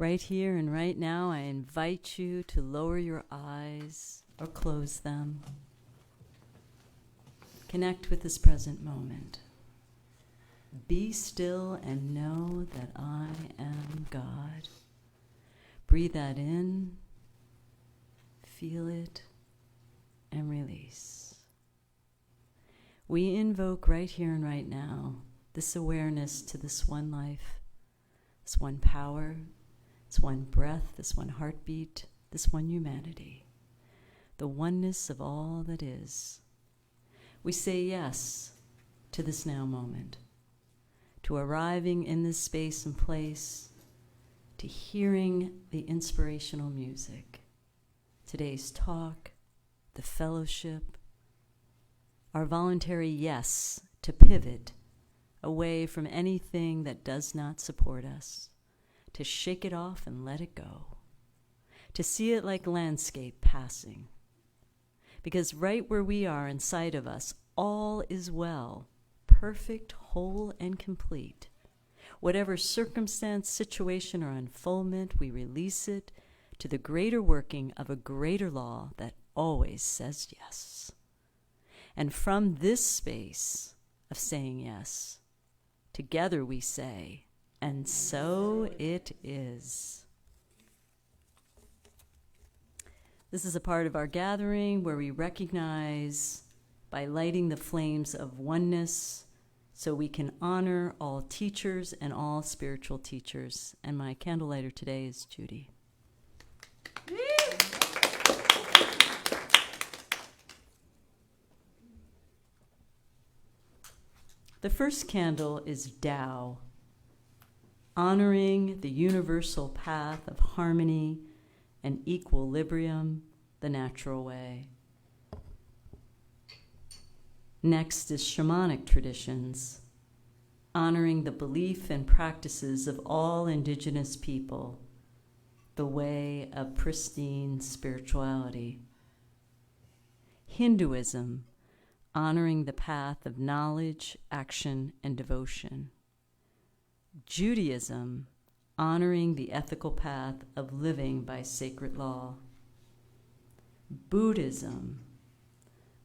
Right here and right now, I invite you to lower your eyes or close them. Connect with this present moment. Be still and know that I am God. Breathe that in, feel it, and release. We invoke right here and right now this awareness to this one life, this one power, this one breath, this one heartbeat, this one humanity, the oneness of all that is. We say yes to this now moment, to arriving in this space and place, to hearing the inspirational music, today's talk, the fellowship, our voluntary yes to pivot away from anything that does not support us, to shake it off and let it go, to see it like landscape passing. Because right where we are inside of us, all is well, perfect, whole, and complete. Whatever circumstance, situation, or unfoldment, we release it to the greater working of a greater law that always says yes. And from this space of saying yes, together we say, and so it is. This is a part of our gathering where we recognize by lighting the flames of oneness so we can honor all teachers and all spiritual teachers. And my candlelighter today is Judy. The first candle is Tao, honoring the universal path of harmony and equilibrium, the natural way. Next is shamanic traditions, honoring the belief and practices of all indigenous people, the way of pristine spirituality. Hinduism, honoring the path of knowledge, action, and devotion. Judaism, honoring the ethical path of living by sacred law. Buddhism,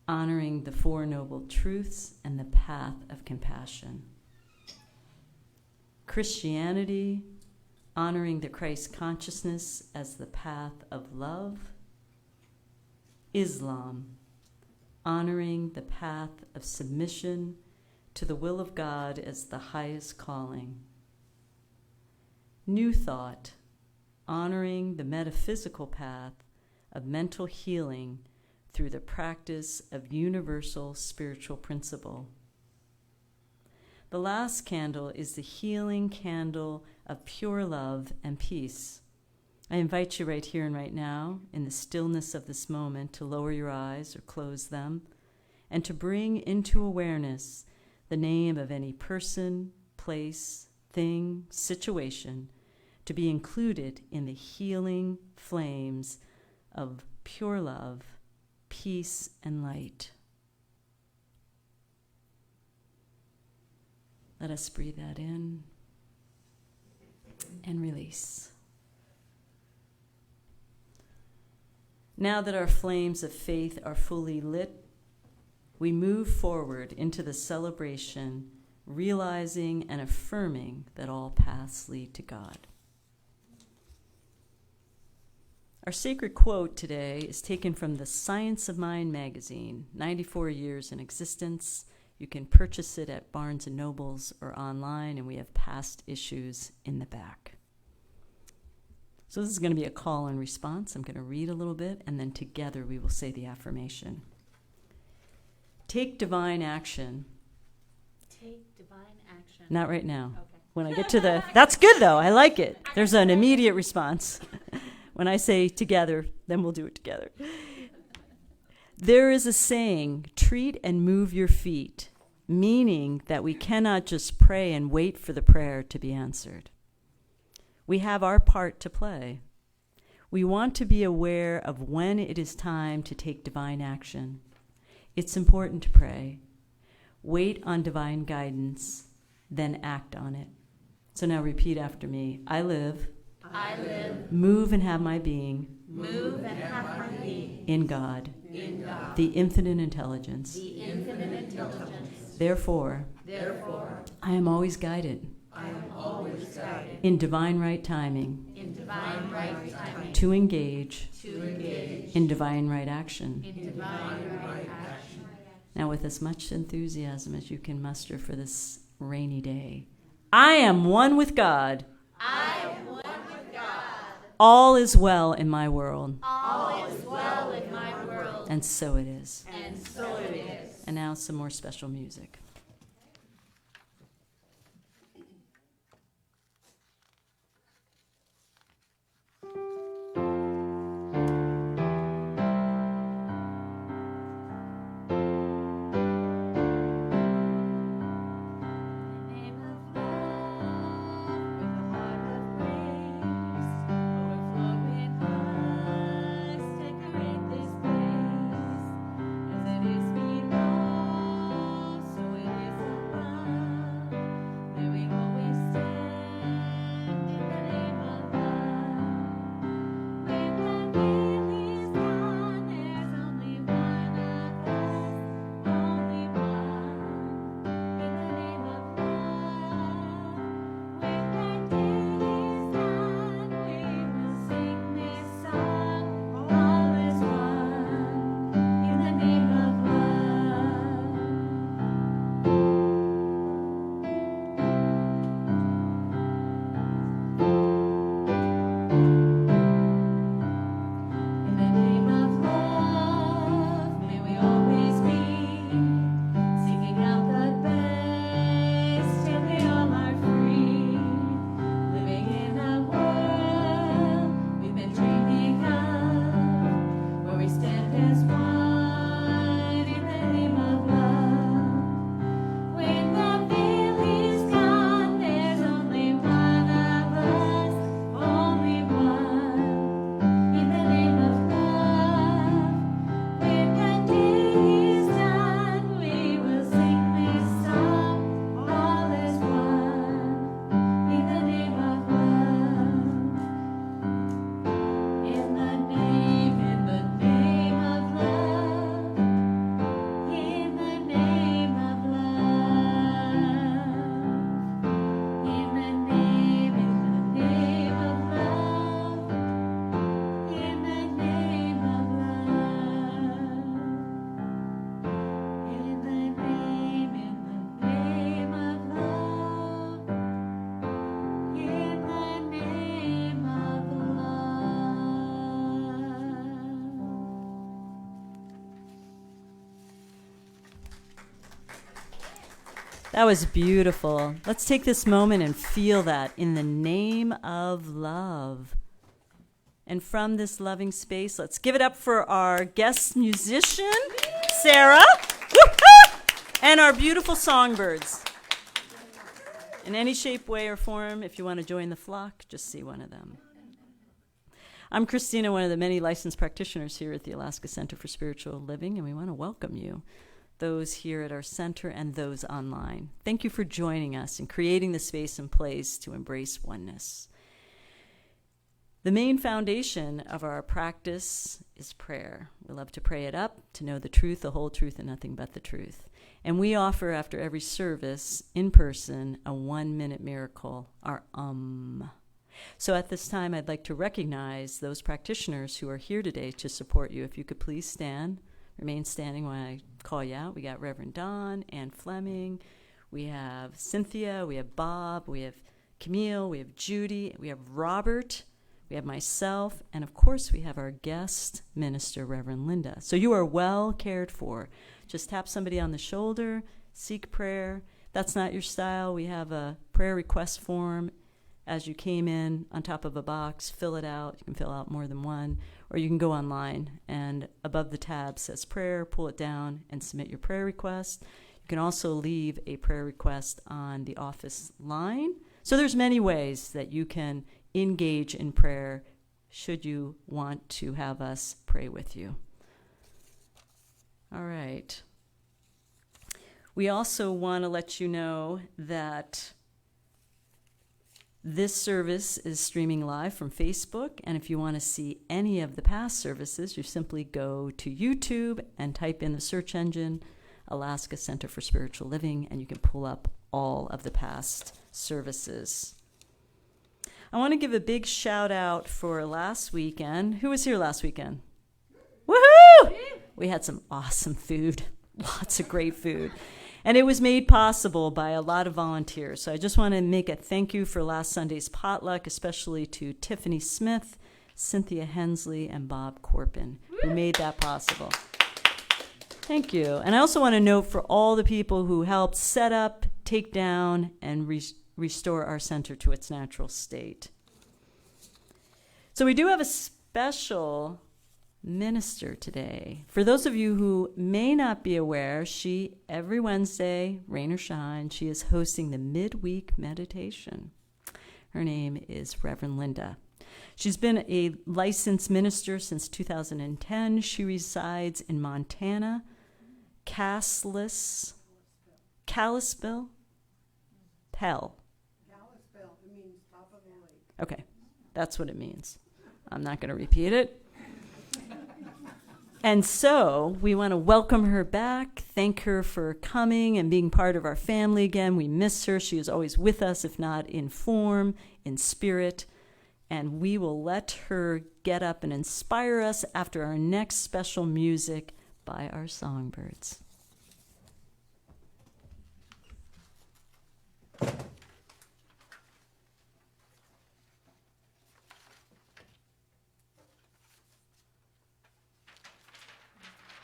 honoring the Four Noble Truths and the path of compassion. Christianity, honoring the Christ consciousness as the path of love. Islam, honoring the path of submission to the will of God as the highest calling. New Thought, honoring the metaphysical path of mental healing through the practice of universal spiritual principle. The last candle is the healing candle of pure love and peace. I invite you right here and right now, in the stillness of this moment, to lower your eyes or close them, and to bring into awareness the name of any person, place, thing, situation, to be included in the healing flames of pure love, peace, and light. Let us breathe that in and release. Now that our flames of faith are fully lit, we move forward into the celebration, realizing and affirming that all paths lead to God. Our sacred quote today is taken from the Science of Mind magazine, 94 years in existence. You can purchase it at Barnes & Nobles or online, and we have past issues in the back. So this is going to be a call and response. I'm going to read a little bit, and then together we will say the affirmation. Take divine action. Take divine action. Not right now. Okay. When I get to the, that's good though, I like it. There's an immediate response. When I say together, then we'll do it together. There is a saying, treat and move your feet, meaning that we cannot just pray and wait for the prayer to be answered. We have our part to play. We want to be aware of when it is time to take divine action. It's important to pray, wait on divine guidance, then act on it. So now repeat after me. I live I live, move and have my being move, and have my being in God, in God, the infinite intelligence. the infinite intelligence. Therefore, Therefore, I am always guided I am always guided in divine right timing in divine right timing to engage to engage in divine right action. in divine right action. Now, with as much enthusiasm as you can muster for this rainy day, I am one with God. I am one with God. All is well in my world. All is well in my world, And so it is. and so it is. And now some more special music. That was beautiful. Let's take this moment and feel that in the name of love. And from this loving space, let's give it up for our guest musician, Sarah, and our beautiful songbirds. In any shape, way, or form, if you want to join the flock, just see one of them. I'm Christina, one of the many licensed practitioners here at the Alaska Center for Spiritual Living, and we want to welcome you, those here at our center and those online. Thank you for joining us and creating the space and place to embrace oneness. The main foundation of our practice is prayer. We love to pray it up, to know the truth, the whole truth, and nothing but the truth. And we offer, after every service, in person, a 1-minute miracle, our So at this time, I'd like to recognize those practitioners who are here today to support you. If you could please stand, remain standing when I call you out. We got Reverend Don, Ann Fleming, we have Cynthia, we have Bob, we have Camille, we have Judy, we have Robert, we have myself, and of course we have our guest minister, Reverend Linda. So you are well cared for. Just tap somebody on the shoulder, seek prayer. If that's not your style, we have a prayer request form as you came in on top of a box. Fill it out. You can fill out more than one, or you can go online, and above the tab says prayer. Pull it down and submit your prayer request. You can also leave a prayer request on the office line. So there's many ways that you can engage in prayer should you want to have us pray with you. All right. We also want to let you know that This service is streaming live from Facebook, and if you want to see any of the past services, you simply go to YouTube and type in the search engine, Alaska Center for Spiritual Living, and you can pull up all of the past services. I want to give a big shout out for last weekend. Who was here last weekend? Woohoo! We had some awesome food, lots of great food. And it was made possible by a lot of volunteers. So I just want to make a thank you for last Sunday's potluck, especially to Tiffany Smith, Cynthia Hensley, and Bob Corpin, who made that possible. Thank you. And I also want to note for all the people who helped set up, take down, and restore our center to its natural state. So we do have a special minister today. For those of you who may not be aware, she, every Wednesday, rain or shine, she is hosting the midweek meditation. Her name is Reverend Linda. She's been a licensed minister since 2010. She resides in Montana, Kalispell, Pell. Kalispell, it means top of the lake. Okay, that's what it means. I'm not going to repeat it. And so we want to welcome her back, thank her for coming and being part of our family again. We miss her. She is always with us, if not in form, in spirit. And we will let her get up and inspire us after our next special music by our songbirds.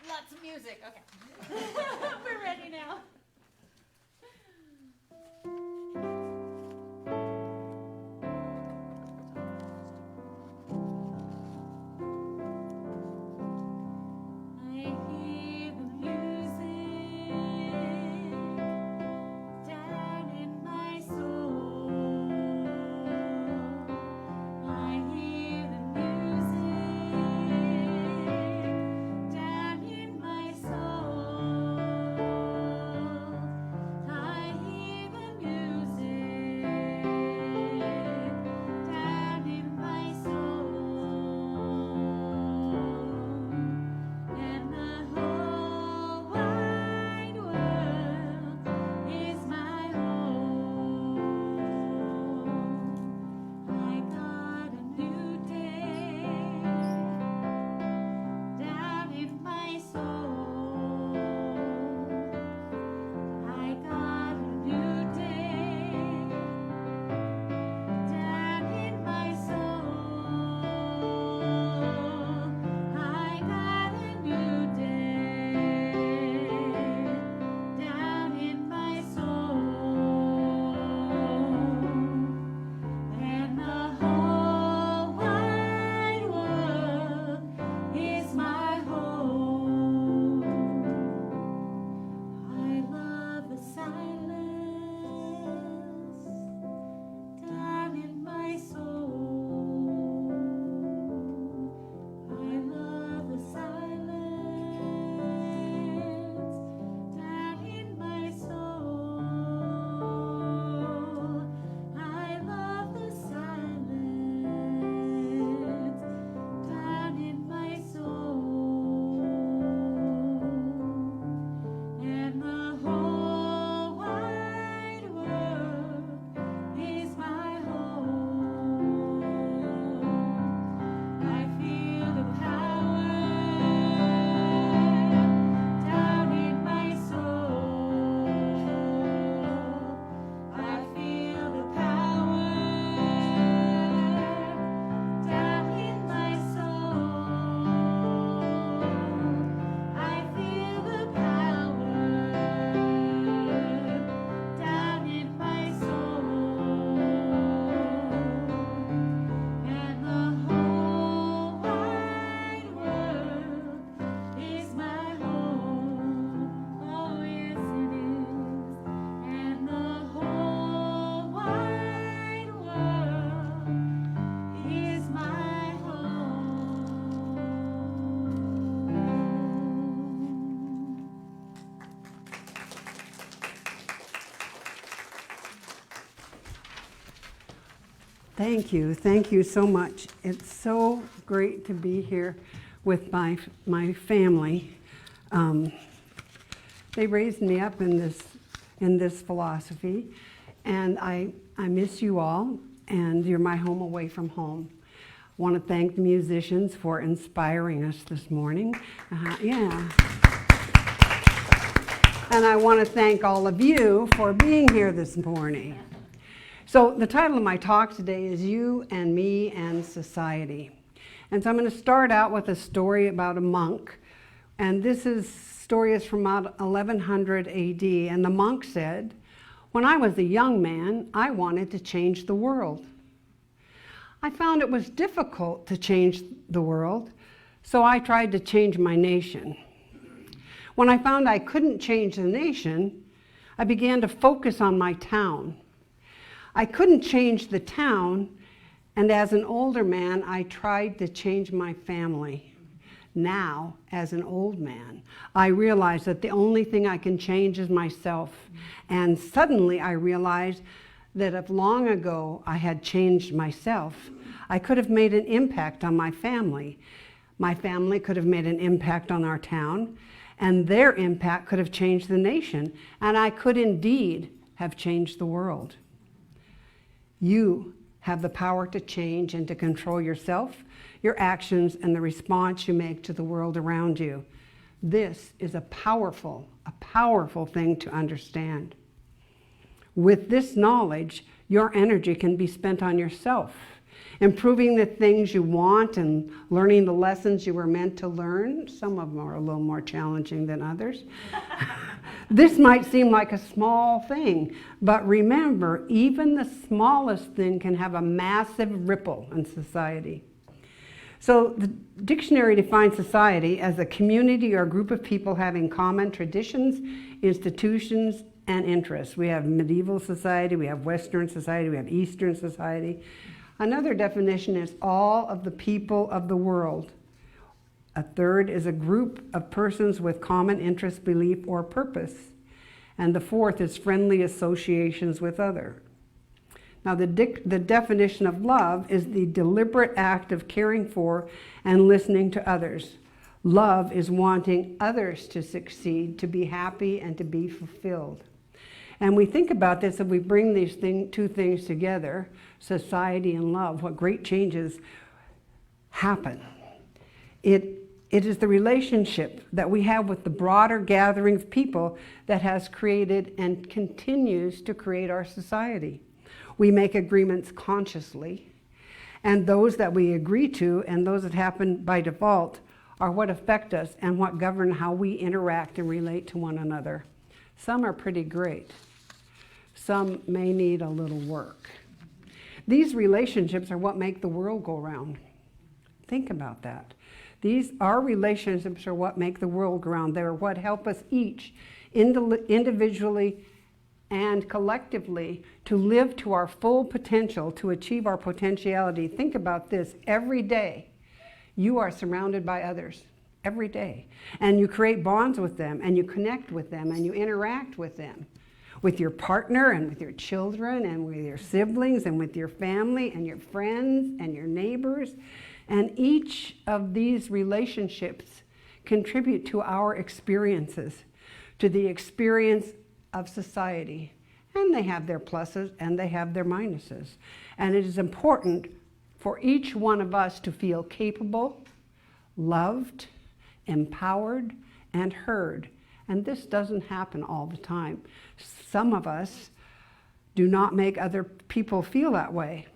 Lots of music. Okay. We're ready now. I hear the music down in my soul. I hear the music down in my soul. Thank you. Thank you so much. It's so great to be here with my family. They raised me up in this philosophy, and I miss you all, and you're my home away from home. I want to thank the musicians for inspiring us this morning. Yeah. And I want to thank all of you for being here this morning. So the title of my talk today is You and Me and Society. And so I'm going to start out with a story about a monk. And this story is from about 1100 AD. And the monk said, "When I was a young man, I wanted to change the world. I found it was difficult to change the world, so I tried to change my nation. When I found I couldn't change the nation, I began to focus on my town. I couldn't change the town, and as an older man, I tried to change my family. Now, as an old man, I realized that the only thing I can change is myself. And suddenly I realized that if long ago I had changed myself, I could have made an impact on my family. My family could have made an impact on our town, and their impact could have changed the nation, and I could indeed have changed the world. You have the power to change and to control yourself, your actions, and the response you make to the world around you. This is a powerful thing to understand. With this knowledge, your energy can be spent on yourself, improving the things you want and learning the lessons you were meant to learn. Some of them are a little more challenging than others. This might seem like a small thing, but remember, even the smallest thing can have a massive ripple in society. So the dictionary defines society as a community or group of people having common traditions, institutions, and interests. We have medieval society, we have Western society, we have Eastern society. Another definition is all of the people of the world. A third is a group of persons with common interest, belief, or purpose. And the fourth is friendly associations with others. Now, the definition of love is the deliberate act of caring for and listening to others. Love is wanting others to succeed, to be happy, and to be fulfilled. And we think about this, if we bring these two things together, society and love, what great changes happen. It is the relationship that we have with the broader gathering of people that has created and continues to create our society. We make agreements consciously, and those that we agree to and those that happen by default are what affect us and what govern how we interact and relate to one another. Some are pretty great. Some may need a little work. These relationships are what make the world go round. Think about that. Our relationships are what make the world go round. They're what help us each individually and collectively to live to our full potential, to achieve our potentiality. Think about this. Every day, you are surrounded by others. Every day. And you create bonds with them, and you connect with them, and you interact with them. With your partner, and with your children, and with your siblings, and with your family, and your friends, and your neighbors. And each of these relationships contribute to our experiences, to the experience of society. And they have their pluses and they have their minuses. And it is important for each one of us to feel capable, loved, empowered, and heard. And this doesn't happen all the time. Some of us do not make other people feel that way.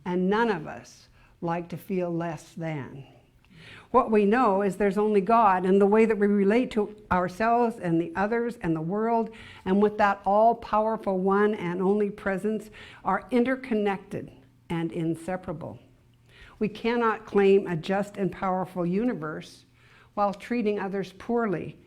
And none of us like to feel less than. What we know is there's only God, and the way that we relate to ourselves and the others and the world, and with that all-powerful one and only presence, are interconnected and inseparable. We cannot claim a just and powerful universe while treating others poorly.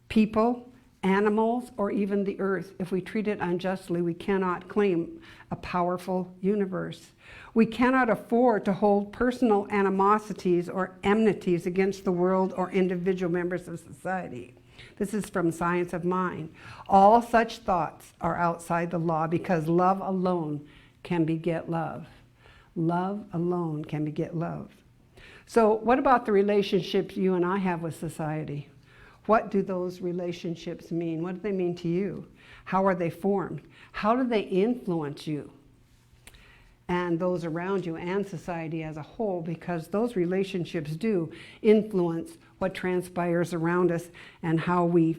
People, animals, or even the earth. If we treat it unjustly, we cannot claim a powerful universe. We cannot afford to hold personal animosities or enmities against the world or individual members of society. This is from Science of Mind. All such thoughts are outside the law because love alone can beget love. Love alone can beget love. So what about the relationships you and I have with society? What do those relationships mean? What do they mean to you? How are they formed? How do they influence you and those around you and society as a whole? Because those relationships do influence what transpires around us and how we,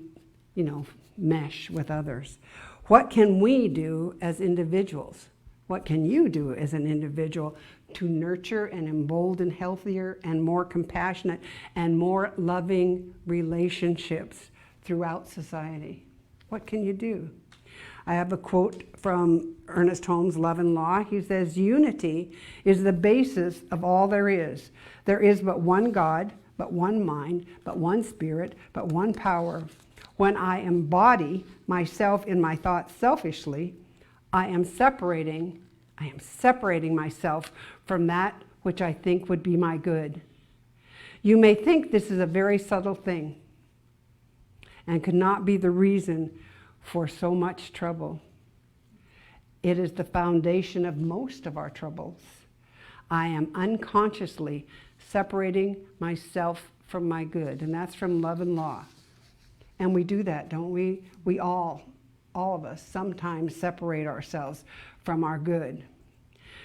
mesh with others. What can we do as individuals? What can you do as an individual to nurture and embolden healthier and more compassionate and more loving relationships throughout society? What can you do? I have a quote from Ernest Holmes' Love and Law. He says, "Unity is the basis of all there is. There is but one God, but one mind, but one spirit, but one power. When I embody myself in my thoughts selfishly, I am separating myself from that which I think would be my good." You may think this is a very subtle thing and could not be the reason for so much trouble. It is the foundation of most of our troubles. I am unconsciously separating myself from my good, and that's from Love and Law. And we do that, don't we? We all of us, sometimes separate ourselves from our good.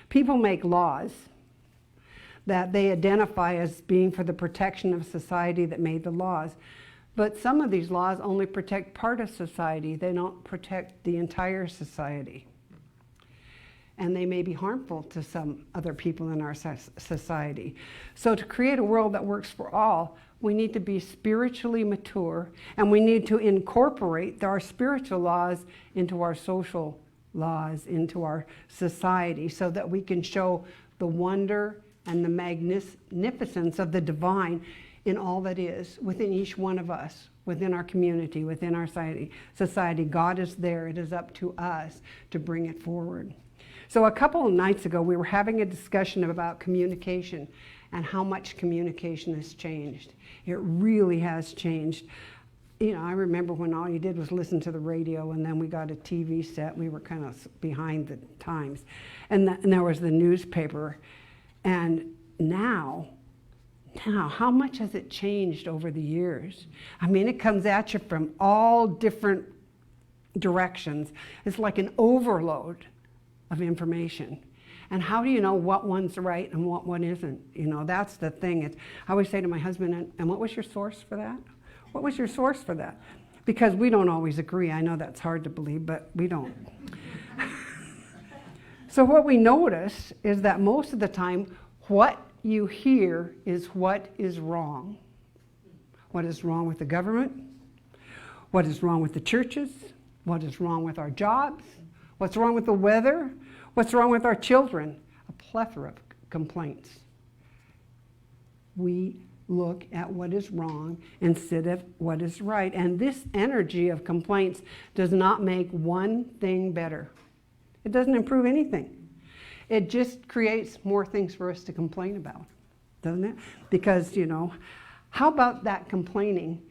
People make laws that they identify as being for the protection of society that made the laws. But some of these laws only protect part of society. They don't protect the entire society. And they may be harmful to some other people in our society. So to create a world that works for all, we need to be spiritually mature, and we need to incorporate our spiritual laws into our social laws, into our society, so that we can show the wonder and the magnificence of the divine in all that is within each one of us, within our community, within our society. God is there. It is up to us to bring it forward. So a couple of nights ago, we were having a discussion about communication and how much communication has changed. It really has changed. I remember when all you did was listen to the radio, and then we got a TV set. We were kind of behind the times. And there was the newspaper. And now, how much has it changed over the years? I mean, it comes at you from all different directions. It's like an overload of information. And how do you know what one's right and what one isn't? That's the thing. I always say to my husband, and what was your source for that? What was your source for that? Because we don't always agree. I know that's hard to believe, but we don't. So what we notice is that most of the time, what you hear is what is wrong. What is wrong with the government? What is wrong with the churches? What is wrong with our jobs? What's wrong with the weather? What's wrong with our children? A plethora of complaints. We look at what is wrong instead of what is right. And this energy of complaints does not make one thing better. It doesn't improve anything. It just creates more things for us to complain about, doesn't it? Because, how about that complaining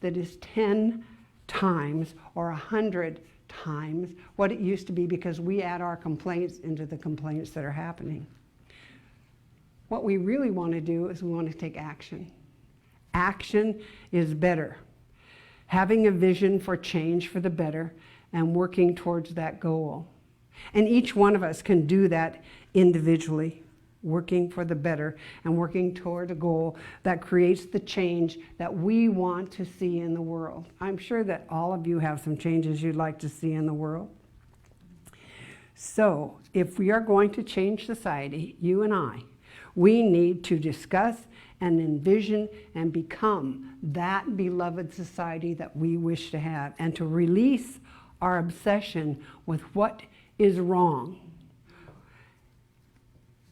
that is 10 times or 100 times what it used to be, because we add our complaints into the complaints that are happening? What we really want to do is we want to take action. Action is better. Having a vision for change for the better and working towards that goal. And each one of us can do that individually, working for the better and working toward a goal that creates the change that we want to see in the world. I'm sure that all of you have some changes you'd like to see in the world. So, if we are going to change society, you and I, we need to discuss and envision and become that beloved society that we wish to have, and to release our obsession with what is wrong.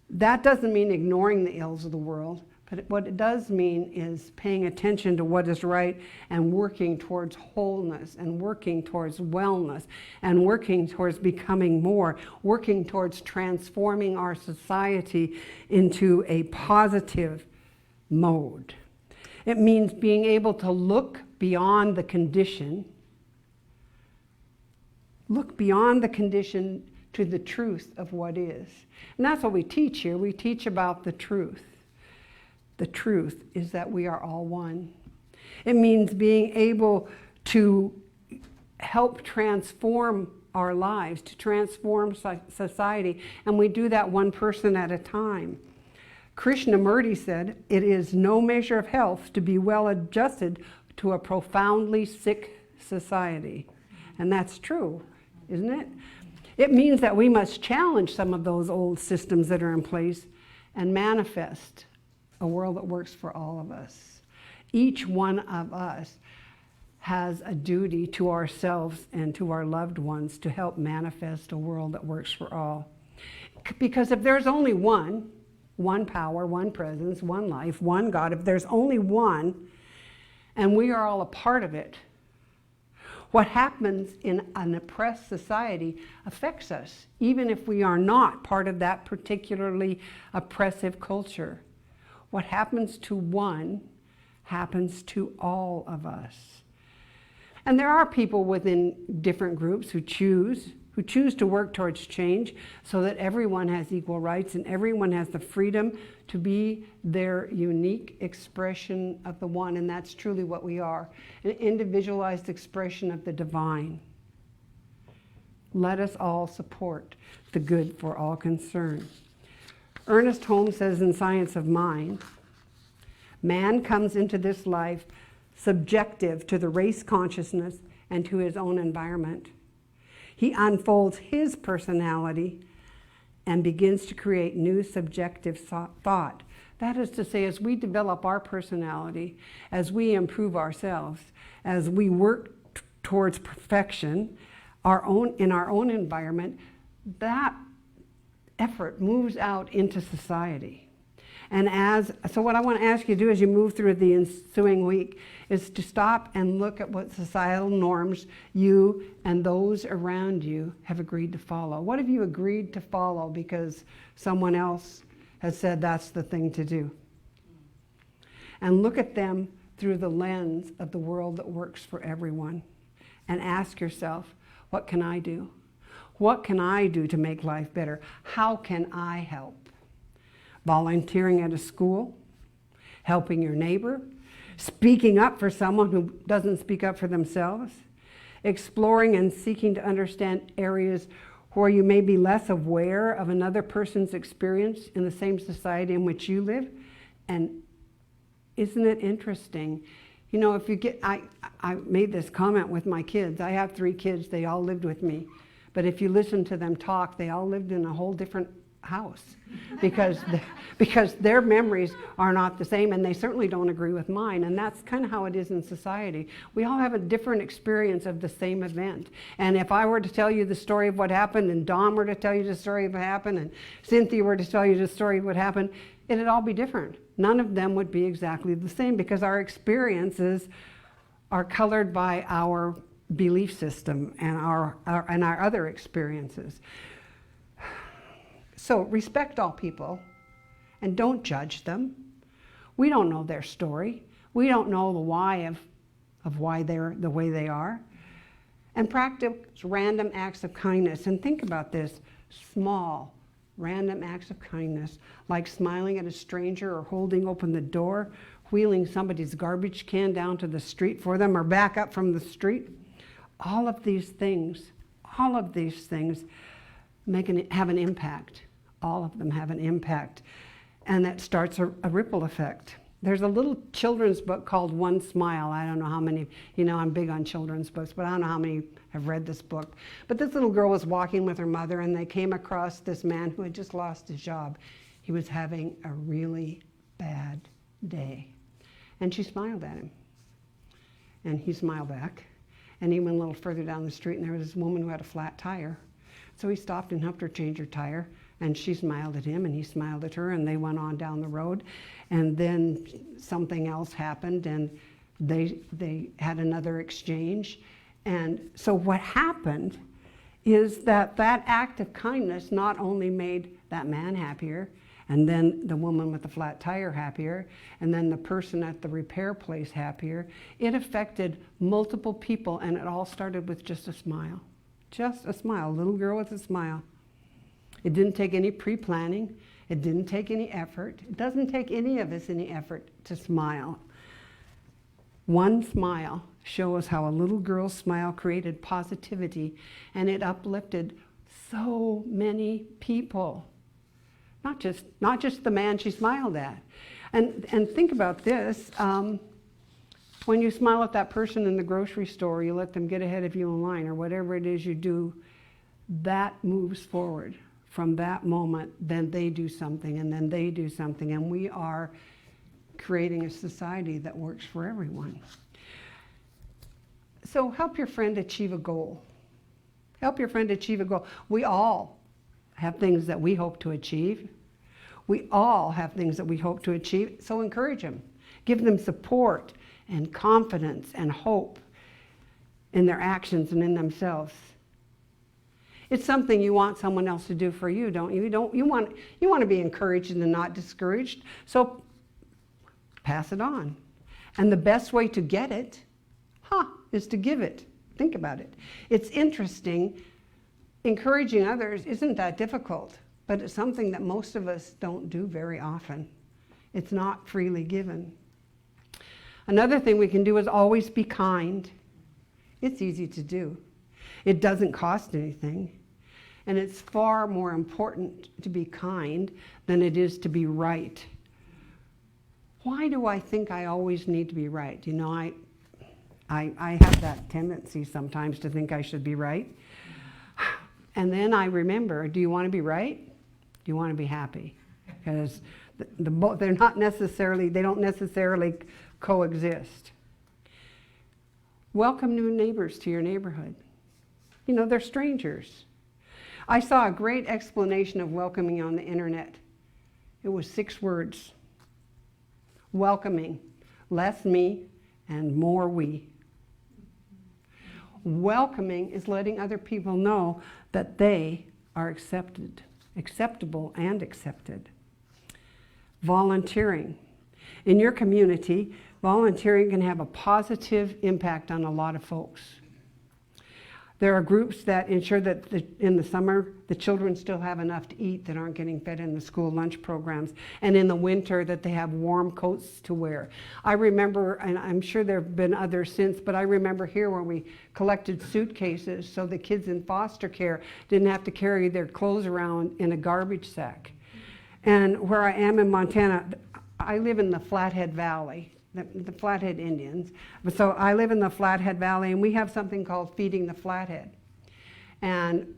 That doesn't mean ignoring the ills of the world, but what it does mean is paying attention to what is right and working towards wholeness and working towards wellness and working towards becoming more, working towards transforming our society into a positive mode. It means being able to look beyond the condition to the truth of what is. And that's what we teach here. We teach about the truth. The truth is that we are all one. It means being able to help transform our lives, to transform society, and we do that one person at a time. Krishnamurti said, "It is no measure of health to be well adjusted to a profoundly sick society." And that's true, isn't it? It means that we must challenge some of those old systems that are in place and manifest a world that works for all of us. Each one of us has a duty to ourselves and to our loved ones to help manifest a world that works for all. Because if there's only one power, one presence, one life, one God, if there's only one, and we are all a part of it, what happens in an oppressed society affects us, even if we are not part of that particularly oppressive culture. What happens to one happens to all of us. And there are people within different groups who choose to work towards change so that everyone has equal rights and everyone has the freedom to be their unique expression of the one. And that's truly what we are, an individualized expression of the divine. Let us all support the good for all concerned. Ernest Holmes says in Science of Mind, man comes into this life subjective to the race consciousness and to his own environment. He unfolds his personality and begins to create new subjective thought. That is to say, as we develop our personality, as we improve ourselves, as we work towards perfection in our own environment, that effort moves out into society. And so what I want to ask you to do as you move through the ensuing week is to stop and look at what societal norms you and those around you have agreed to follow. What have you agreed to follow because someone else has said that's the thing to do? And look at them through the lens of the world that works for everyone. And ask yourself, what can I do? What can I do to make life better? How can I help? Volunteering at a school, helping your neighbor, speaking up for someone who doesn't speak up for themselves, exploring and seeking to understand areas where you may be less aware of another person's experience in the same society in which you live. And isn't it interesting? You know, if you get, I made this comment with my kids. I have 3 kids, they all lived with me. But if you listen to them talk, they all lived in a whole different house because their memories are not the same, and they certainly don't agree with mine. And that's kind of how it is in society. We all have a different experience of the same event. And if I were to tell you the story of what happened, and Dawn were to tell you the story of what happened, and Cynthia were to tell you the story of what happened, it'd all be different. None of them would be exactly the same because our experiences are colored by our belief system and our other experiences. So respect all people and don't judge them. We don't know their story. We don't know the why of why they're the way they are. And practice random acts of kindness. And think about this, small random acts of kindness, like smiling at a stranger or holding open the door, wheeling somebody's garbage can down to the street for them or back up from the street. All of these things have an impact. All of them have an impact. And that starts a ripple effect. There's a little children's book called One Smile. I don't know how many, I'm big on children's books, but I don't know how many have read this book. But this little girl was walking with her mother, and they came across this man who had just lost his job. He was having a really bad day. And she smiled at him. And he smiled back. And he went a little further down the street, and there was this woman who had a flat tire. So he stopped and helped her change her tire. And she smiled at him, and he smiled at her, and they went on down the road. And then something else happened, and they had another exchange. And so what happened is that act of kindness not only made that man happier, and then the woman with the flat tire happier, and then the person at the repair place happier, it affected multiple people, and it all started with just a smile. Just a smile, a little girl with a smile. It didn't take any pre-planning. It didn't take any effort. It doesn't take any of us any effort to smile. One smile shows how a little girl's smile created positivity, and it uplifted so many people. Not just the man she smiled at. And think about this. When you smile at that person in the grocery store, you let them get ahead of you in line, or whatever it is you do, that moves forward. From that moment, then they do something, and then they do something, and we are creating a society that works for everyone. So help your friend achieve a goal. Help your friend achieve a goal. We all have things that we hope to achieve. We all have things that we hope to achieve, so encourage them. Give them support and confidence and hope in their actions and in themselves. It's something you want someone else to do for you, don't you? You want to be encouraged and not discouraged, so pass it on. And the best way to get it, is to give it. Think about it. It's interesting. Encouraging others isn't that difficult, but it's something that most of us don't do very often. It's not freely given. Another thing we can do is always be kind. It's easy to do. It doesn't cost anything. And it's far more important to be kind than it is to be right. Why do I think I always need to be right? You know, I have that tendency sometimes to think I should be right. And then I remember, do you want to be right? Do you want to be happy? Because they don't necessarily coexist. Welcome new neighbors to your neighborhood. You know, they're strangers. I saw a great explanation of welcoming on the internet. It was 6 words. Welcoming, less me and more we. Welcoming is letting other people know that they are acceptable and accepted. Volunteering. In your community, volunteering can have a positive impact on a lot of folks. There are groups that ensure that in the summer, the children still have enough to eat that aren't getting fed in the school lunch programs. And in the winter, that they have warm coats to wear. I remember, and I'm sure there have been others since, but I remember here where we collected suitcases so the kids in foster care didn't have to carry their clothes around in a garbage sack. And where I am in Montana, I live in the Flathead Valley. The Flathead Indians. So I live in the Flathead Valley, and we have something called Feeding the Flathead. And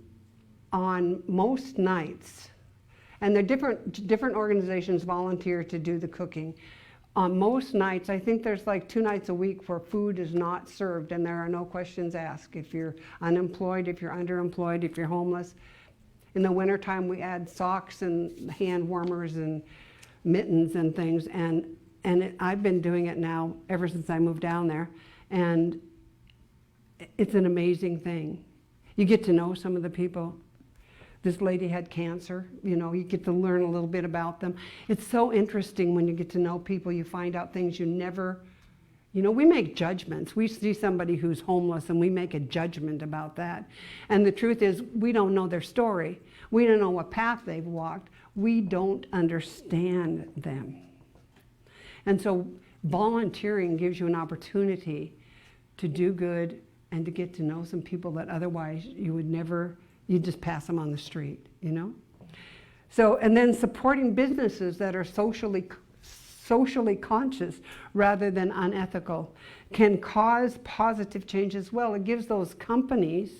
on most nights, and the different organizations volunteer to do the cooking. On most nights, I think there's like 2 nights a week where food is not served and there are no questions asked. If you're unemployed, if you're underemployed, if you're homeless. In the wintertime, we add socks and hand warmers and mittens and things. I've been doing it now ever since I moved down there, and it's an amazing thing. You get to know some of the people. This lady had cancer, you know, you get to learn a little bit about them. It's so interesting when you get to know people, you find out things you never, you know, we make judgments. We see somebody who's homeless and we make a judgment about that. And the truth is, we don't know their story. We don't know what path they've walked. We don't understand them. And so volunteering gives you an opportunity to do good and to get to know some people that otherwise you would never, you'd just pass them on the street, you know? So, and then supporting businesses that are socially conscious rather than unethical can cause positive change as well. It gives those companies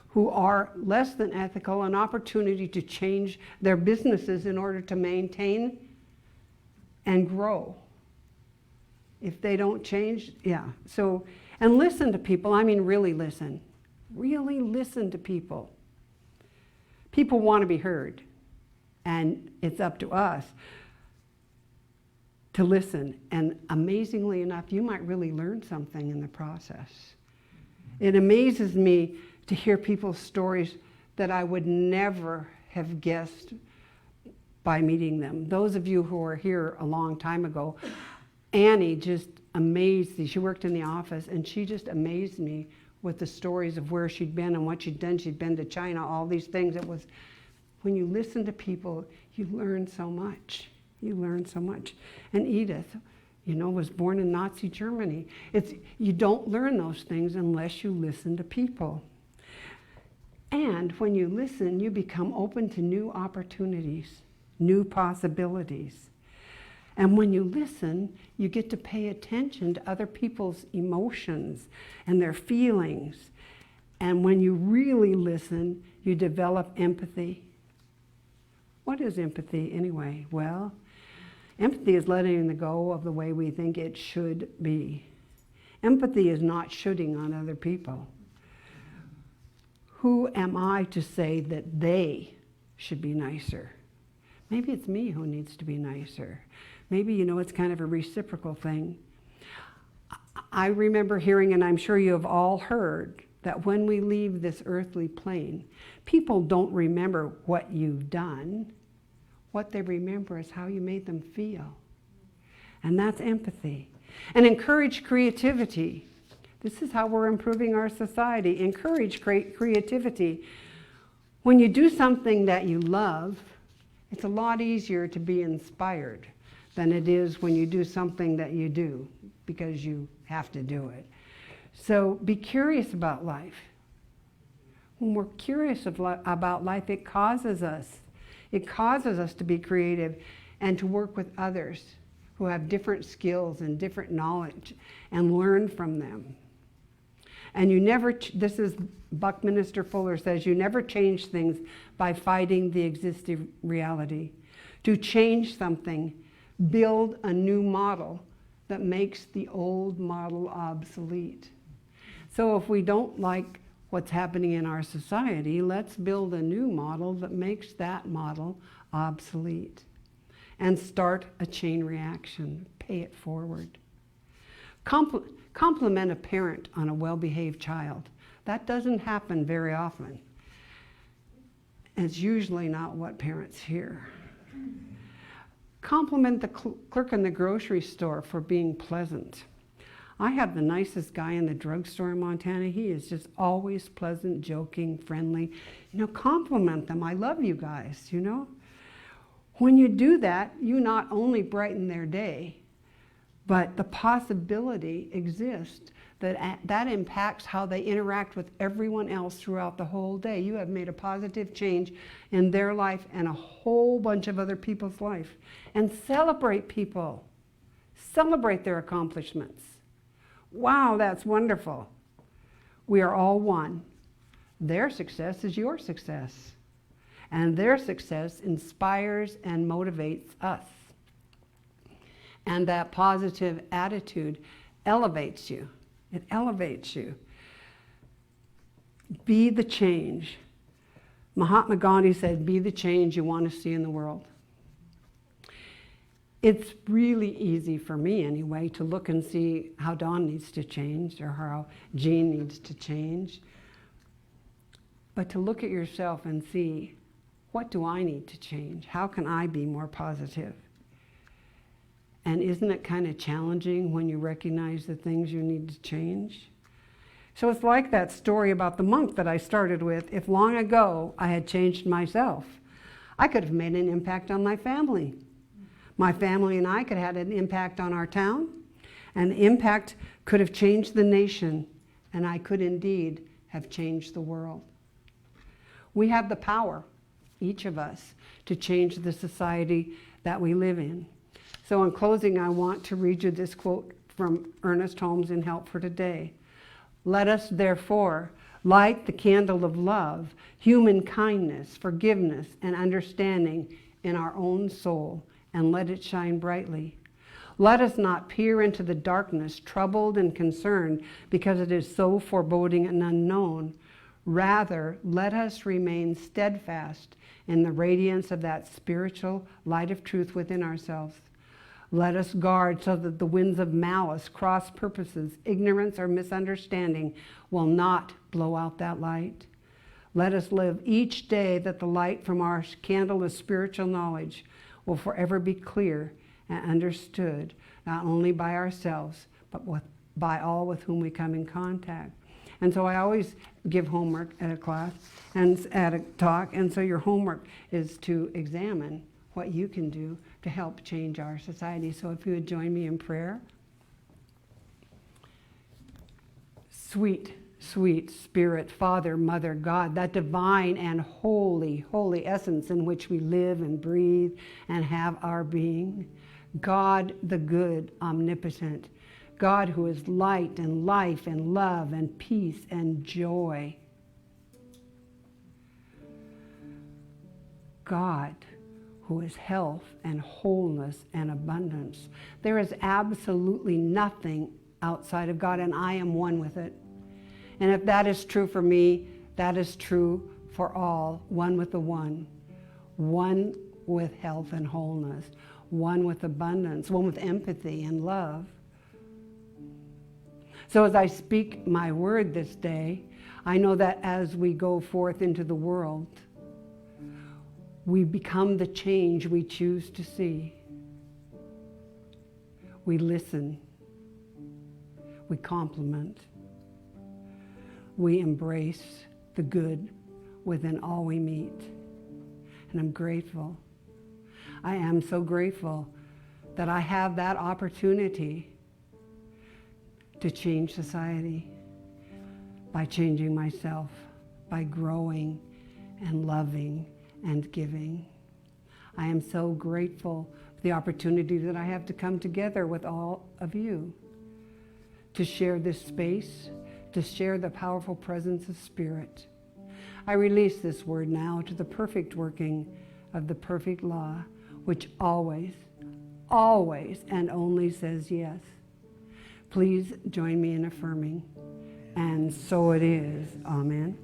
who are less than ethical an opportunity to change their businesses in order to maintain and grow. If they don't change, yeah. So, and listen to people. I mean, really listen. Really listen to people. People want to be heard. And it's up to us to listen. And amazingly enough, you might really learn something in the process. It amazes me to hear people's stories that I would never have guessed by meeting them. Those of you who were here a long time ago, Annie just amazed me. She worked in the office and she just amazed me with the stories of where she'd been and what she'd done. She'd been to China, all these things. It was, when you listen to people, you learn so much. You learn so much. And Edith, was born in Nazi Germany. You don't learn those things unless you listen to people. And when you listen, you become open to new opportunities, new possibilities. And when you listen, you get to pay attention to other people's emotions and their feelings. And when you really listen, you develop empathy. What is empathy anyway? Well, empathy is letting go of the way we think it should be. Empathy is not shooting on other people. Who am I to say that they should be nicer? Maybe it's me who needs to be nicer. Maybe, it's kind of a reciprocal thing. I remember hearing, and I'm sure you have all heard, that when we leave this earthly plane, people don't remember what you've done. What they remember is how you made them feel. And that's empathy. And encourage creativity. This is how we're improving our society. Encourage creativity. When you do something that you love, it's a lot easier to be inspired than it is when you do something that you do because you have to do it. So be curious about life. When we're curious about life, it causes us to be creative and to work with others who have different skills and different knowledge and learn from them. And this is Buckminster Fuller says, you never change things by fighting the existing reality. To change something, build a new model that makes the old model obsolete. So if we don't like what's happening in our society, let's build a new model that makes that model obsolete. And start a chain reaction. Pay it forward. Compliment a parent on a well-behaved child. That doesn't happen very often. It's usually not what parents hear. Compliment the clerk in the grocery store for being pleasant. I have the nicest guy in the drugstore in Montana. He is just always pleasant, joking, friendly. Compliment them. I love you guys, When you do that, you not only brighten their day, but the possibility exists that impacts how they interact with everyone else throughout the whole day. You have made a positive change in their life and a whole bunch of other people's life. And celebrate people. Celebrate their accomplishments. Wow, that's wonderful. We are all one. Their success is your success. And their success inspires and motivates us. And that positive attitude elevates you. It elevates you. Be the change. Mahatma Gandhi said, be the change you want to see in the world. It's really easy for me anyway to look and see how Dawn needs to change or how Jean needs to change. But to look at yourself and see, what do I need to change? How can I be more positive? And isn't it kind of challenging when you recognize the things you need to change? So it's like that story about the monk that I started with. If long ago I had changed myself, I could have made an impact on my family. My family and I could have had an impact on our town, and the impact could have changed the nation, and I could indeed have changed the world. We have the power, each of us, to change the society that we live in. So in closing, I want to read you this quote from Ernest Holmes in Help for Today. Let us, therefore, light the candle of love, human kindness, forgiveness, and understanding in our own soul, and let it shine brightly. Let us not peer into the darkness, troubled and concerned, because it is so foreboding and unknown. Rather, let us remain steadfast in the radiance of that spiritual light of truth within ourselves. Let us guard so that the winds of malice, cross purposes, ignorance, or misunderstanding will not blow out that light. Let us live each day that the light from our candle of spiritual knowledge will forever be clear and understood, not only by ourselves, but by all with whom we come in contact. And so I always give homework at a class and at a talk. And so your homework is to examine what you can do to help change our society. So if you would join me in prayer. Sweet, sweet Spirit, Father, Mother, God, that divine and holy, holy essence in which we live and breathe and have our being. God, the good, omnipotent. God who is light and life and love and peace and joy. God who is health and wholeness and abundance. There is absolutely nothing outside of God, and I am one with it. And if that is true for me, that is true for all, one with the one with health and wholeness, one with abundance, one with empathy and love. So as I speak my word this day, I know that as we go forth into the world, we become the change we choose to see. We listen. We compliment. We embrace the good within all we meet. And I'm grateful. I am so grateful that I have that opportunity to change society by changing myself, by growing and loving and giving. I am so grateful for the opportunity that I have to come together with all of you to share this space, to share the powerful presence of Spirit. I release this word now to the perfect working of the perfect law, which always, always and only says yes. Please join me in affirming. And so it is. Amen.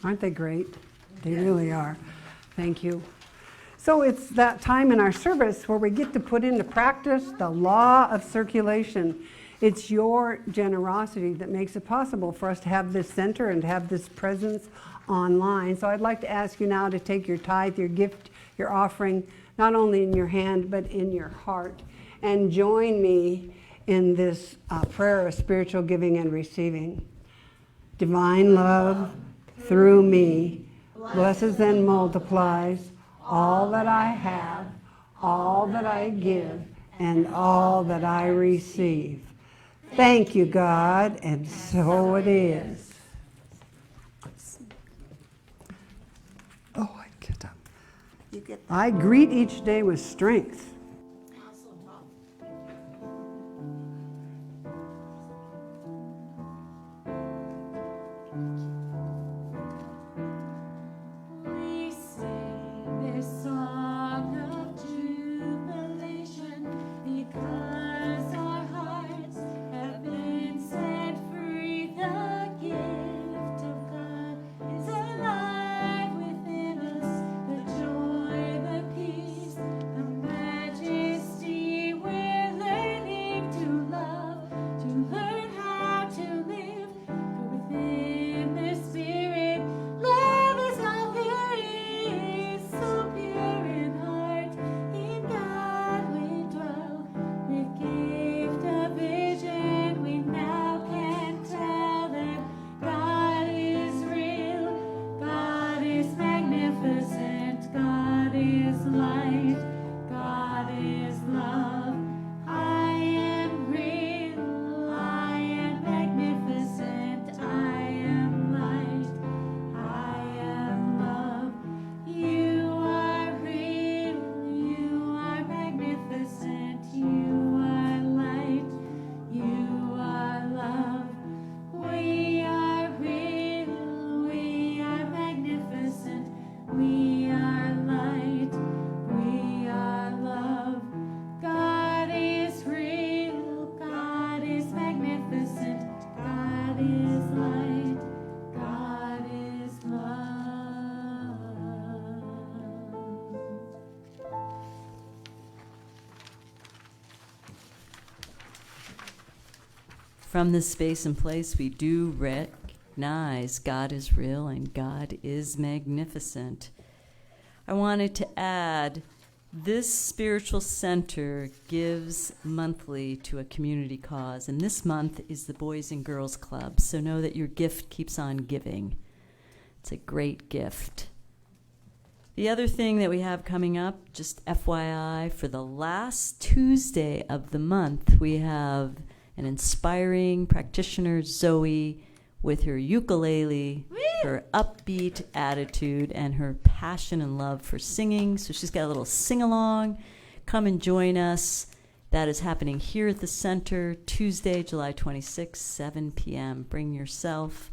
Aren't they great? They really are. Thank you. So it's that time in our service where we get to put into practice the law of circulation. It's your generosity that makes it possible for us to have this center and to have this presence online. So I'd like to ask you now to take your tithe, your gift, your offering, not only in your hand, but in your heart, and join me in this prayer of spiritual giving and receiving. Divine love, through me, blesses and multiplies all that I have, all that I give, and all that I receive. Thank you, God, and so it is. Oh, I get up. I greet each day with strength. We sing this song of jubilation because our hearts have been set free. The gift of God is alive within us. The joy, the peace, the majesty. We're learning to love, to learn how to live. For within the Spirit, love is all there is. So pure in heart, in God we dwell. With gift of vision, we now can tell that God is real, God is magnificent, God is light, God is love. I am real, I am magnificent, I am light, I am love. You are real, you are magnificent, you are light, you are love. We are real, we are magnificent, we are light, we are love. God is real, God is magnificent, God is light, God is love. From this space and place, we do recognize God is real and God is magnificent. I wanted to add, this spiritual center gives monthly to a community cause, and this month is the Boys and Girls Club, so know that your gift keeps on giving. It's a great gift. The other thing that we have coming up, just FYI, for the last Tuesday of the month, we have an inspiring practitioner, Zoe, with her ukulele, her upbeat attitude, and her passion and love for singing. So she's got a little sing-along. Come and join us. That is happening here at the center, Tuesday, July 26th, 7 p.m. Bring yourself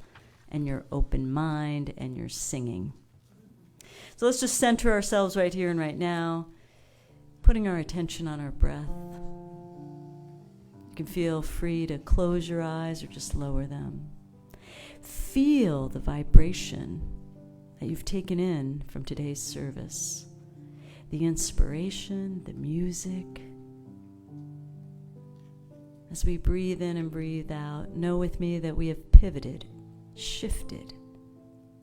and your open mind and your singing. So let's just center ourselves right here and right now, putting our attention on our breath. You can feel free to close your eyes or just lower them. Feel the vibration that you've taken in from today's service. The inspiration, the music. As we breathe in and breathe out, know with me that we have pivoted, shifted,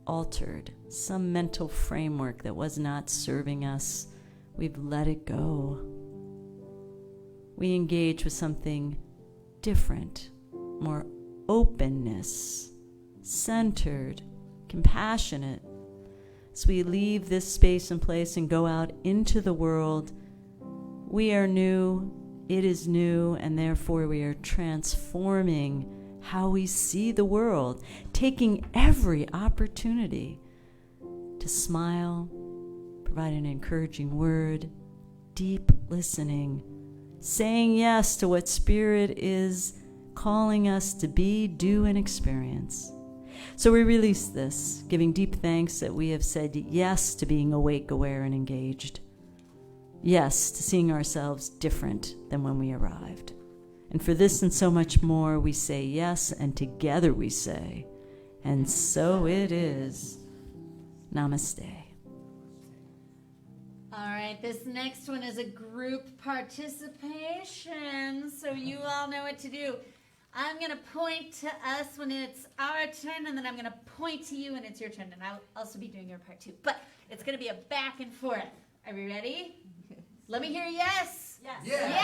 altered some mental framework that was not serving us. We've let it go. We engage with something different, more openness, centered, compassionate. As we leave this space and place and go out into the world, we are new, it is new, and therefore we are transforming how we see the world, taking every opportunity to smile, provide an encouraging word, deep listening, saying yes to what Spirit is calling us to be, do, and experience. So we release this, giving deep thanks that we have said yes to being awake, aware, and engaged. Yes to seeing ourselves different than when we arrived. And for this and so much more, we say yes, and together we say, and so it is. Namaste. All right, this next one is a group participation, so you all know what to do. I'm going to point to us when it's our turn, and then I'm going to point to you when it's your turn, and I'll also be doing your part too. But it's going to be a back and forth. Are we ready? Let me hear yes. Yes. Yes.